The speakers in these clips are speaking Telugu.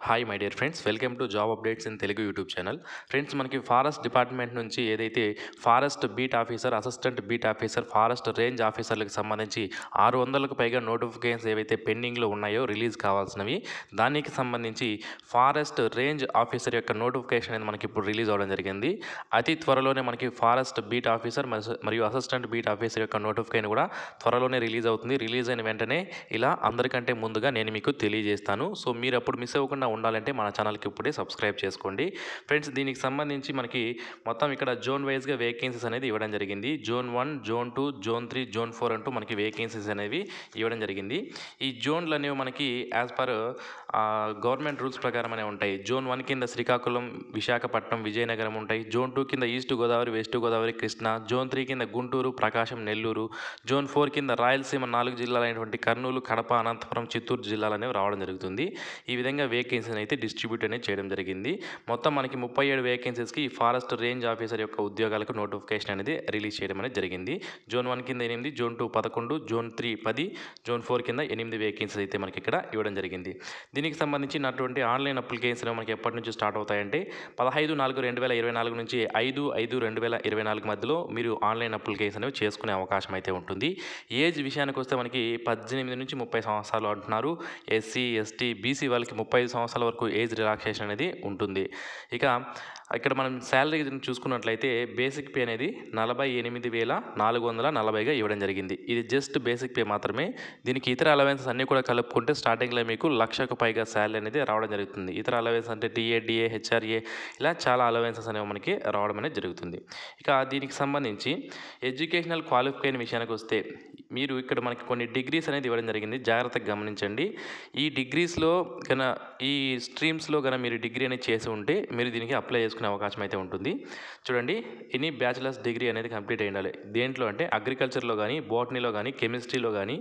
Hi my dear friends, welcome to job updates in Telugu YouTube channel. Friends, మనకి ఫారెస్ట్ డిపార్ట్మెంట్ నుంచి ఏదైతే forest beat officer, assistant beat officer, forest range ఆఫీసర్లకు సంబంధించి 600కు పైగా నోటిఫికేషన్స్ ఏవైతే పెండింగ్లో ఉన్నాయో రిలీజ్ కావాల్సినవి, దానికి సంబంధించి ఫారెస్ట్ రేంజ్ ఆఫీసర్ యొక్క నోటిఫికేషన్ అనేది మనకి ఇప్పుడు రిలీజ్ అవ్వడం జరిగింది. అతి త్వరలోనే మనకి ఫారెస్ట్ బీట్ ఆఫీసర్ మరియు అసిస్టెంట్ బీట్ ఆఫీసర్ యొక్క నోటిఫికేషన్ కూడా త్వరలోనే రిలీజ్ అవుతుంది. రిలీజ్ అయిన వెంటనే ఇలా అందరికంటే ముందుగా నేను మీకు తెలియజేస్తాను. సో మీరు అప్పుడు మిస్ అవ్వకుండా ఉండాలంటే మన ఛానల్కి ఇప్పుడే సబ్స్క్రైబ్ చేసుకోండి. ఫ్రెండ్స్, దీనికి సంబంధించి మనకి మొత్తం ఇక్కడ జోన్ వైజ్గా వేకెన్సీస్ అనేది ఇవ్వడం జరిగింది. జోన్ 1, జోన్ 2, జోన్ 3, జోన్ 4 అంటూ మనకి వేకెన్సీస్ అనేవి ఇవ్వడం జరిగింది. ఈ జోన్లు అనేవి మనకి యాజ్ పర్ గవర్నమెంట్ రూల్స్ ప్రకారం అనేవి ఉంటాయి. జోన్ 1 కింద శ్రీకాకుళం, విశాఖపట్నం, విజయనగరం ఉంటాయి. జోన్ 2 కింద east Godavari, west Godavari, Krishna. Zone 3 కింద గుంటూరు, ప్రకాశం, నెల్లూరు. జోన్ 4 కింద రాయలసీమ 4 జిల్లాలైనటువంటి కర్నూలు, కడప, అనంతపురం, చిత్తూరు జిల్లాలు అనేవి రావడం జరుగుతుంది. ఈ విధంగా వేకెన్సీని అయితే డిస్ట్రిబ్యూట్ అనేది చేయడం జరిగింది. మొత్తం మనకి 37 వేకెన్సీస్కి ఈ ఫారెస్ట్ రేంజ్ ఆఫీసర్ యొక్క ఉద్యోగాలకు నోటిఫికేషన్ అనేది రిలీజ్ చేయడం అనేది జరిగింది. జోన్ 1 కింద 8, జోన్ 2 11, జోన్ 3 10, జోన్ 4 కింద 8 వేకెన్సీస్ అయితే మనకి ఇక్కడ ఇవ్వడం జరిగింది. దీనికి సంబంధించినటువంటి ఆన్లైన్ అప్లికేషన్ మనకి ఎప్పటి నుంచి స్టార్ట్ అవుతాయంటే 15/4/2024 నుంచి 5/5/2024 మధ్యలో మీరు ఆన్లైన్ అప్లికేషన్ అనేవి చేసుకునే అవకాశం అయితే ఉంటుంది. ఏజ్ విషయానికి వస్తే మనకి 18 నుంచి 30 సంవత్సరాలు అంటున్నారు. ఎస్సీ, ఎస్టీ, బీసీ వాళ్ళకి 35 సంవత్సరాల వరకు ఏజ్ రిలాక్సేషన్ అనేది ఉంటుంది. ఇక ఇక్కడ మనం శాలరీ చూసుకున్నట్లయితే బేసిక్ పే అనేది 48,440గా ఇవ్వడం జరిగింది. ఇది జస్ట్ బేసిక్ పే మాత్రమే. దీనికి ఇతర అలవెన్సెస్ అన్నీ కూడా కలుపుకుంటే స్టార్టింగ్లో మీకు 1,00,000కు పైగా శాలరీ అనేది రావడం జరుగుతుంది. ఇతర అలవెన్స్ అంటే టీఏ, డిఏ, హెచ్ఆర్ఏ ఇలా చాలా అలవెన్సెస్ అనేవి మనకి రావడం అనేది జరుగుతుంది. ఇక దీనికి సంబంధించి ఎడ్యుకేషనల్ క్వాలిఫికేషన్ విషయానికి వస్తే మీరు ఇక్కడ మనకి కొన్ని డిగ్రీస్ అనేది ఇవ్వడం జరిగింది. జాగ్రత్తగా గమనించండి. ఈ డిగ్రీస్లో ఈ స్ట్రీమ్స్లో మీరు డిగ్రీ అనేది చేసి ఉంటే మీరు దీనికి అప్లై చేసుకునే అవకాశం అయితే ఉంటుంది. చూడండి, ఎనీ బ్యాచిలర్స్ డిగ్రీ అనేది కంప్లీట్ అయి ఉండాలి. దేంట్లో అంటే అగ్రికల్చర్లో కానీ, బోటనీలో కానీ, కెమిస్ట్రీలో కానీ,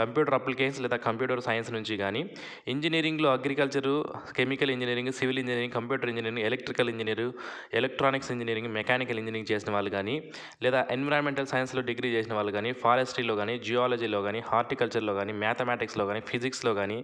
కంప్యూటర్ అప్లికేషన్స్ లేదా కంప్యూటర్ సైన్స్ నుంచి కానీ, ఇంజనీరింగ్లో agriculture, chemical engineering, civil engineering, computer engineering, electrical engineer, electronics engineering, mechanical engineering చేసిన వాళ్ళు కానీ, లేదా ఎన్విరాన్మెంటల్ సైన్స్లో డిగ్రీ చేసిన వాళ్ళు కానీ, ఫారెస్ట్రీలో కానీ, జియాలజీలో కానీ, హార్టికల్చర్లో కానీ, మ్యాథమెటిక్స్లో కానీ, ఫిజిక్స్లో కానీ,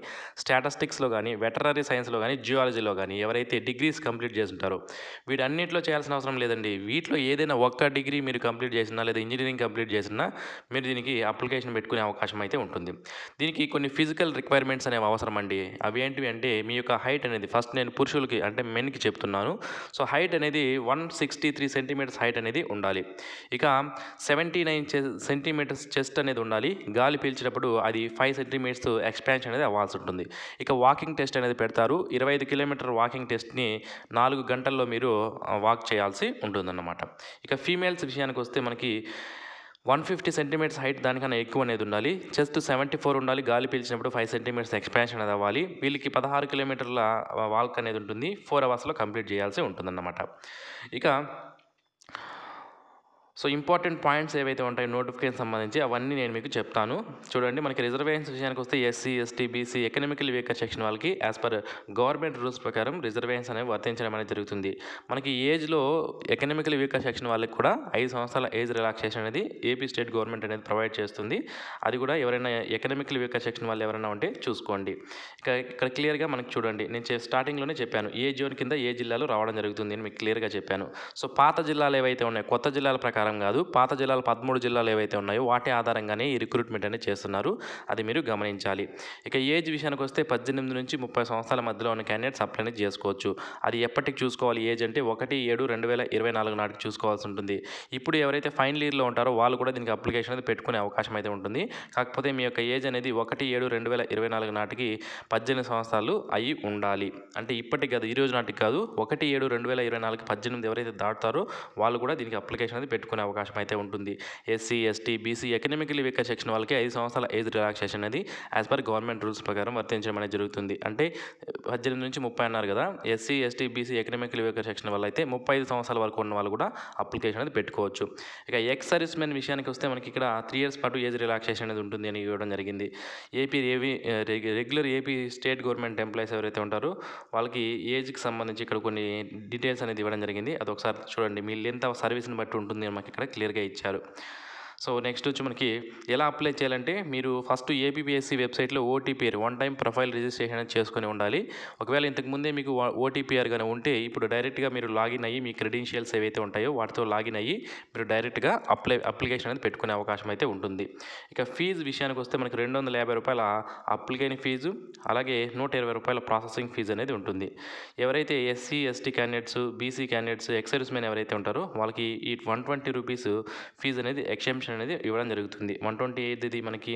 స్టాటిస్టిక్స్లో కానీ, వెటరనరీ సైన్స్లో కానీ, జియాలజీలో కానీ ఎవరైతే డిగ్రీస్ కంప్లీట్ చేస్తుంటారో వీటన్నిటిలో చేయాల్సిన అవసరం లేదండి. వీటిలో ఏదైనా ఒక్క డిగ్రీ మీరు కంప్లీట్ చేసినా లేదా ఇంజనీరింగ్ కంప్లీట్ చేసినా మీరు దీనికి అప్లికేషన్ పెట్టుకునే అవకాశం అయితే ఉంటుంది. దీనికి కొన్ని ఫిజికల్ రిక్వైర్మెంట్స్ అనేవి అవసరం అండి. అవి ఏంటివి అంటే మీ యొక్క హైట్ అనేది, ఫస్ట్ నేను పురుషులకి అంటే మెన్కి చెప్తున్నాను. సో హైట్ అనేది 163 సెంటీమీటర్స్ హైట్ అనేది ఉండాలి. ఇక 79 సెంటీమీటర్స్ చెస్ట్ అనేది ఉండాలి. గాలి పీల్చేటప్పుడు అది 5 సెంటీమీటర్స్ ఎక్స్పాన్షన్ అనేది అవ్వాల్సి ఉంటుంది. ఇక వాకింగ్ టెస్ట్ అనేది పెడతారు. 25 కిలోమీటర్ వాకింగ్ టెస్ట్ని 4 గంటల్లో మీరు వాక్ చేయాల్సి ఉంటుందన్నమాట. ఇక ఫీమేల్స్ విషయానికి వస్తే మనకి 150 సెంటీమీటర్స్ హైట్ దానికన్నా ఎక్కువ అనేది ఉండాలి. చెస్ట్ 74 ఉండాలి. గాలి పీల్చినప్పుడు 5 సెంటీమీటర్స్ ఎక్స్పాన్షన్ అనేది అవ్వాలి. వీళ్ళకి 16 కిలోమీటర్ల వాక్ అనేది ఉంటుంది. 4 అవర్స్లో కంప్లీట్ చేయాల్సి ఉంటుందన్నమాట. ఇక సో ఇంపార్టెంట్ పాయింట్స్ ఏవైతే ఉంటాయో నోటిఫికేషన్ సంబంధించి అవన్నీ నేను మీకు చెప్తాను. చూడండి, మనకి రిజర్వేషన్స్ విషయానికి వస్తే SC, ST, BC, economical weaker section వాళ్ళకి యాజ్ పర్ గవర్నమెంట్ రూల్స్ ప్రకారం రిజర్వేషన్స్ అనేవి వర్తించడం అనేది జరుగుతుంది. మనకి ఏజ్లో ఎకనామికల్ వీకర్ సెక్షన్ వాళ్ళకి కూడా 5 సంవత్సరాల ఏజ్ రిలాక్సేషన్ అనేది ఏపీ స్టేట్ గవర్నమెంట్ అనేది ప్రొవైడ్ చేస్తుంది. అది కూడా ఎవరైనా ఎకనామికల్ వీకర్ సెక్షన్ వాళ్ళు ఎవరైనా ఉంటే చూసుకోండి. ఇక్కడ క్లియర్గా మనకి చూడండి, నేను స్టార్టింగ్లోనే చెప్పాను ఏ జోన్ కింద ఏ జిల్లాలో రావడం జరుగుతుంది అని మీకు క్లియర్గా చెప్పాను. సో పాత జిల్లాలు ఏవైతే ఉన్నాయో, కొత్త జిల్లాల ప్రకారం కాదు, పాత జిల్లాలు 13 జిల్లాలు ఏవైతే ఉన్నాయో వాటి ఆధారంగానే ఈ రిక్రూట్మెంట్ అనేది చేస్తున్నారు. అది మీరు గమనించాలి. ఇక ఏజ్ విషయానికి వస్తే 18 నుంచి 30 సంవత్సరాల మధ్యలో ఉన్న క్యాండిడేట్స్ అప్లై అనేది చేసుకోవచ్చు. అది ఎప్పటికి చూసుకోవాలి ఏజ్ అంటే 1/7/2024 నాటికి చూసుకోవాల్సి ఉంటుంది. ఇప్పుడు ఎవరైతే ఫైనల్ ఇయర్లో ఉంటారో వాళ్ళు కూడా దీనికి అప్లికేషన్ అనేది పెట్టుకునే అవకాశం అయితే ఉంటుంది. కాకపోతే మీ యొక్క ఏజ్ అనేది 1/7/2024 నాటికి 18 సంవత్సరాలు అయి ఉండాలి. అంటే ఇప్పటికి కాదు, ఈ రోజు నాటికి కాదు, 1/7/2024 18 ఎవరైతే దాటుతారో వాళ్ళు కూడా దీనికి అప్లికేషన్ అనేది పెట్టుకునే అవకాశం అయితే ఉంటుంది. SC, ST, BC, economically weaker section వాళ్ళకి 5 సంవత్సరాల ఏజ్ రిలాక్సేషన్ అనేది యాజ్ పర్ గవర్నమెంట్ రూల్స్ ప్రకారం వర్తించడం అనేది జరుగుతుంది. అంటే 18 నుంచి 30 అన్నారు కదా, SC, ST, BC, economically weaker section వల్ల అయితే 35 సంవత్సరాల వరకు ఉన్న వాళ్ళు కూడా అప్లికేషన్ అనేది పెట్టుకోవచ్చు. ఇక ఎక్స్ సర్వీస్ మెన్ విషయానికి వస్తే మనకి ఇక్కడ 3 ఇయర్స్ పాటు ఏజ్ రిలాక్సేషన్ అనేది ఉంటుంది అని ఇవ్వడం జరిగింది. Regular AP state government employees ఎవరైతే ఉంటారో వాళ్ళకి ఏజ్కి సంబంధించి ఇక్కడ కొన్ని డీటెయిల్స్ అనేది ఇవ్వడం జరిగింది. అది ఒకసారి చూడండి, మీ లెంత్ ఆఫ్ సర్వీస్ని బట్టి ఉంటుంది మనకి ఇక్కడ క్లియర్గా ఇచ్చారు. సో నెక్స్ట్ వచ్చి మనకి ఎలా అప్లై చేయాలంటే మీరు ఫస్ట్ ఏపీపీఎస్సీ వెబ్సైట్లో OTPR one time profile registration అనేది చేసుకొని ఉండాలి. ఒకవేళ ఇంతకుముందే మీకు ఓటీపీఆర్ కానీ ఉంటే ఇప్పుడు డైరెక్ట్గా మీరు లాగిన్ అయ్యి మీ క్రెడెన్షియల్స్ ఏవైతే ఉంటాయో వాటితో లాగిన్ అయ్యి మీరు డైరెక్ట్గా అప్లికేషన్ అనేది పెట్టుకునే అవకాశం అయితే ఉంటుంది. ఇక ఫీజు విషయానికి వస్తే మనకి రూ. 250 అప్లికేషన్ ఫీజు, అలాగే రూ. 120 ప్రాసెసింగ్ ఫీజు అనేది ఉంటుంది. ఎవరైతే SC ST candidates, BC candidates, ex service men ఎవరైతే ఉంటారో వాళ్ళకి ఈ ₹120 ఫీజు అనేది ఎక్సెంప్షన్ అనేది ఇవ్వడం జరుగుతుంది. 128ది మనకి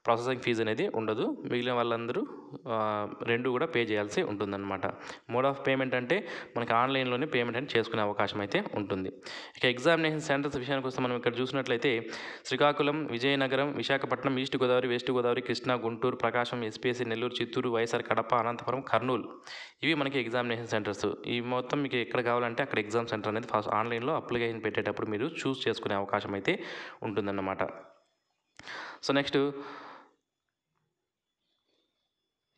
ప్రాసెసింగ్ ఫీజు అనేది ఉండదు. మిగిలిన వాళ్ళందరూ రెండు కూడా పే చేయాల్సి ఉంటుందన్నమాట. మోడ్ ఆఫ్ పేమెంట్ అంటే మనకి ఆన్లైన్లోనే పేమెంట్ అనేది చేసుకునే అవకాశం అయితే ఉంటుంది. ఇక ఎగ్జామినేషన్ సెంటర్స్ విషయానికి వస్తే మనం ఇక్కడ చూసినట్లయితే శ్రీకాకుళం, విజయనగరం, విశాఖపట్నం, ఈస్ట్ గోదావరి, వెస్ట్ గోదావరి, కృష్ణా, గుంటూరు, ప్రకాశం, ఎస్పీఎస్సీ, నెల్లూరు, చిత్తూరు, వైఎస్ఆర్ కడప, అనంతపురం, కర్నూలు ఇవి మనకి ఎగ్జామినేషన్ సెంటర్స్. ఈ మొత్తం మీకు ఎక్కడ కావాలంటే అక్కడ ఎగ్జామ్ సెంటర్ అనేది ఫస్ట్ ఆన్లైన్లో అప్లికేషన్ పెట్టేటప్పుడు మీరు చూస్ చేసుకునే అవకాశం అయితే ఉంటుందన్నమాట. సో నెక్స్ట్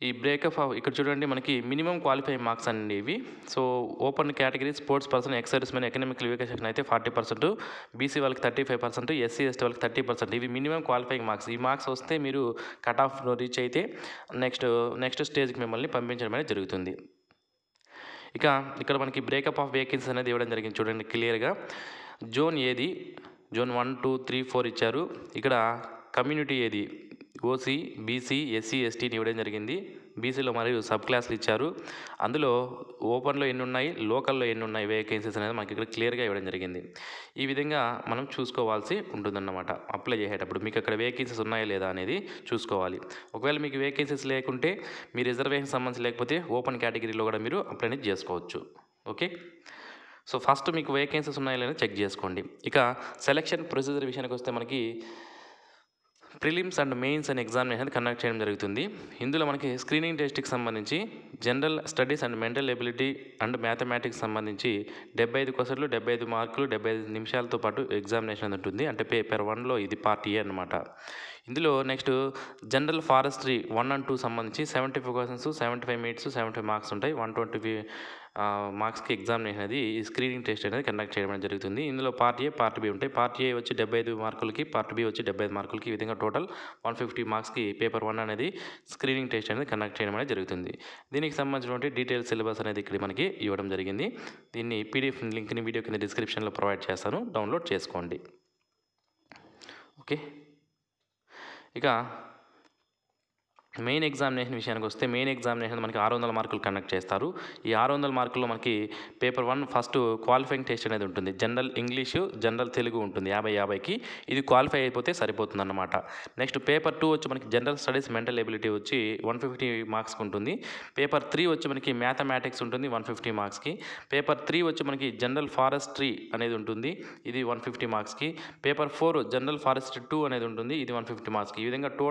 ఈ బ్రేకప్ ఆఫ్ ఇక్కడ చూడండి మనకి మినిమం క్వాలిఫైయింగ్ మార్క్స్ అండి ఇవి. So open category sports person, ex service men, economic vacation అయితే 40%, బీసీ వాళ్ళకి 35%, ఎస్సీ ఎస్టీ వాళ్ళకి 30%. ఇవి మినిమం క్వాలిఫైయింగ్ మార్క్స్. ఈ మార్క్స్ వస్తే మీరు కట్ ఆఫ్ రీచ్ అయితే నెక్స్ట్ స్టేజ్కి మిమ్మల్ని పంపించడం అనేది జరుగుతుంది. ఇక ఇక్కడ మనకి బ్రేకప్ ఆఫ్ వేకెన్సీ అనేది ఇవ్వడం జరిగింది చూడండి క్లియర్గా. జోన్ ఏది, జోన్ 1, 2, 3, 4 ఇచ్చారు. ఇక్కడ కమ్యూనిటీ ఏది, ఓసీ, బీసీ, ఎస్సీ, ఎస్టీని ఇవ్వడం జరిగింది. బీసీలో మరియు సబ్ క్లాసులు ఇచ్చారు. అందులో ఓపెన్లో ఎన్ని ఉన్నాయి, లోకల్లో ఎన్ని ఉన్నాయి వేకెన్సీస్ అనేది మనకి ఇక్కడ క్లియర్గా ఇవ్వడం జరిగింది. ఈ విధంగా మనం చూసుకోవాల్సి ఉంటుందన్నమాట. అప్లై చేసేటప్పుడు మీకు అక్కడ వేకెన్సీస్ ఉన్నాయా లేదా అనేది చూసుకోవాలి. ఒకవేళ మీకు వేకెన్సీస్ లేకుంటే మీ రిజర్వేషన్ సంబంధించి లేకపోతే ఓపెన్ కేటగిరీలో కూడా మీరు అప్లై అనేది చేసుకోవచ్చు. ఓకే, సో ఫస్ట్ మీకు వేకెన్సీస్ ఉన్నాయా లేదా చెక్ చేసుకోండి. ఇక సెలక్షన్ ప్రొసీజర్ విషయానికి వస్తే మనకి ప్రిలిమ్స్ అండ్ మెయిన్స్ అనే ఎగ్జామినేషన్ కండక్ట్ చేయడం జరుగుతుంది. ఇందులో మనకి స్క్రీనింగ్ టెస్ట్కి సంబంధించి general studies and mental ability and mathematics సంబంధించి 75 క్వశ్చన్లు, 75 మార్కులు, 75 నిమిషాలతో పాటు ఎగ్జామినేషన్ ఉంటుంది. అంటే పేపర్ 1లో ఇది పార్ట్ ఏ అన్నమాట. ఇందులో నెక్స్ట్ జనరల్ ఫారెస్ట్రీ 1 and 2 సంబంధించి 75 క్వశ్చన్స్, 75 మినిట్స్, 75 మార్క్స్ ఉంటాయి. 120 మార్క్స్కి ఎగ్జామినేషన్ అనేది ఈ స్క్రీనింగ్ టెస్ట్ అనేది కండక్ట్ చేయడం జరుగుతుంది. ఇందులో పార్ట్ ఏ, పార్ట్ బి ఉంటాయి. పార్ట్ ఏ వచ్చి 75 మార్కులకి, పార్ట్ బి వచ్చి 75 మార్కులకి, ఈ విధంగా టోటల్ 150 మార్క్స్కి పేపర్ 1 అనేది స్క్రీనింగ్ టెస్ట్ అనేది కండక్ట్ చేయడం అనేది జరుగుతుంది. దీనికి సంబంధించినటువంటి డీటెయిల్ సిలబస్ అనేది ఇక్కడ మనకి ఇవ్వడం జరిగింది. దీన్ని పీడిఎఫ్ లింక్ని వీడియో కింద డిస్క్రిప్షన్లో ప్రొవైడ్ చేస్తాను, డౌన్లోడ్ చేసుకోండి. ఓకే, ఇక మెయిన్ ఎగ్జామినేషన్ విషయానికి వస్తే మెయిన్ ఎగ్జామినేషన్ మనకి 600 మార్కులు కండక్ట్ చేస్తారు. ఈ 600 మార్కుల్లో మనకి పేపర్ 1 ఫస్ట్ క్వాలిఫైయింగ్ టెస్ట్ అనేది ఉంటుంది. జనరల్ ఇంగ్లీషు, జనరల్ తెలుగు ఉంటుంది 50-50కి. ఇది క్వాలిఫై అయిపోతే సరిపోతుంది అన్నమాట. నెక్స్ట్ పేపర్ 2 వచ్చి మనకి జనరల్ స్టడీస్ మెంటల్ ఎబిలిటీ వచ్చి 150 మార్క్స్కి ఉంటుంది. పేపర్ 3 వచ్చి మనకి మ్యాథమెటిక్స్ ఉంటుంది 150 మార్క్స్కి. పేపర్ 3 వచ్చి మనకి జనరల్ ఫారెస్ట్రీ అనేది ఉంటుంది, ఇది 150 మార్క్స్కి. పేపర్ 4 జనరల్ ఫారెస్ట్రీ 2 అనేది ఉంటుంది, ఇది 150 మార్క్స్కి. ఈ విధంగా టోటల్